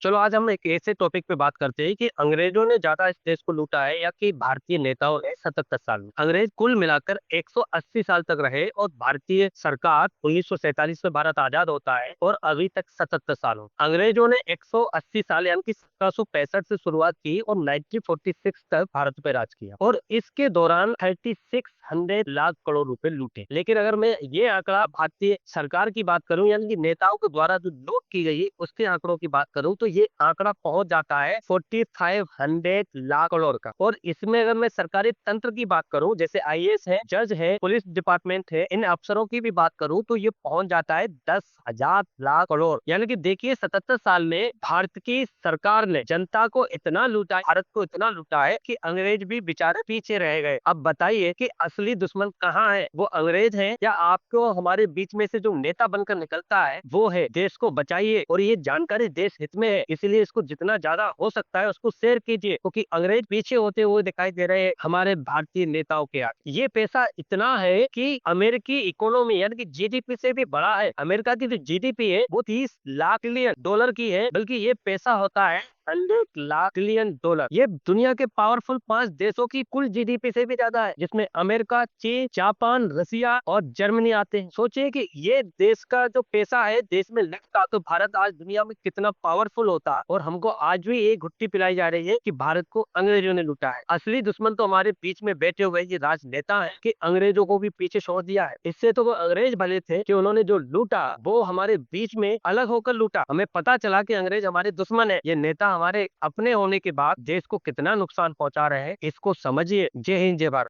चलो आज हम एक ऐसे टॉपिक पे बात करते हैं कि अंग्रेजों ने ज्यादा इस देश को लूटा है या कि भारतीय नेताओं ने 77 साल में। अंग्रेज कुल मिलाकर 180 साल तक रहे और भारतीय सरकार 1947 में भारत आजाद होता है और अभी तक 77 साल हो। अंग्रेजों ने 180 साल यानी कि 1765 से शुरुआत की और 1946 तक भारत पे राज किया और इसके दौरान 3600 लाख करोड़ रुपए लूटे। लेकिन अगर मैं ये आंकड़ा भारतीय सरकार की बात करूं यानी कि नेताओं के द्वारा जो लूट की गई उसके आंकड़ों की बात करूं तो ये आंकड़ा पहुंच जाता है 4500 लाख करोड़ का। और इसमें अगर मैं सरकारी तंत्र की बात करूं जैसे आईएएस है, जज है, पुलिस डिपार्टमेंट है, इन अफसरों की भी बात करूं तो ये पहुंच जाता है 10,000 लाख करोड़। यानी कि देखिए 77 साल में भारत की सरकार ने जनता को इतना लूटा, भारत को इतना लूटा है कि अंग्रेज भी बेचारे पीछे रह गए। अब बताइए कि असली दुश्मन कहाँ है, वो अंग्रेज है या आपको हमारे बीच में से जो नेता बनकर निकलता है वो है। देश को बचाइए और ये जानकारी देश हित में है, इसलिए इसको जितना ज्यादा हो सकता है उसको शेयर कीजिए क्योंकि अंग्रेज पीछे होते हुए दिखाई दे रहे हैं हमारे भारतीय नेताओं के आगे। ये पैसा इतना है कि अमेरिकी इकोनॉमी यानी कि जीडीपी से भी बड़ा है। अमेरिका की जो जीडीपी है वो 30 लाख बिलियन डॉलर की है, बल्कि ये पैसा होता है 100 लाख बिलियन डॉलर। ये दुनिया के पावरफुल 5 देशों की कुल जीडीपी से भी ज्यादा है, जिसमें अमेरिका, चीन, जापान, रसिया और जर्मनी आते हैं। सोचिए कि ये देश का जो पैसा है देश में लगता तो भारत आज दुनिया में कितना पावरफुल होता। और हमको आज भी ये घुट्टी पिलाई जा रही है कि भारत को अंग्रेजों ने लूटा है। असली दुश्मन तो हमारे बीच में बैठे हुए ये राजनेता है कि अंग्रेजों को भी पीछे छोड़ दिया है। इससे तो वो अंग्रेज भले थे कि उन्होंने जो लूटा वो हमारे बीच में अलग होकर लूटा। हमें पता चला कि अंग्रेज हमारे दुश्मन है। ये नेता हमारे अपने होने के बाद देश को कितना नुकसान पहुंचा रहे हैं, इसको समझिए। जय हिंद, जय भारत।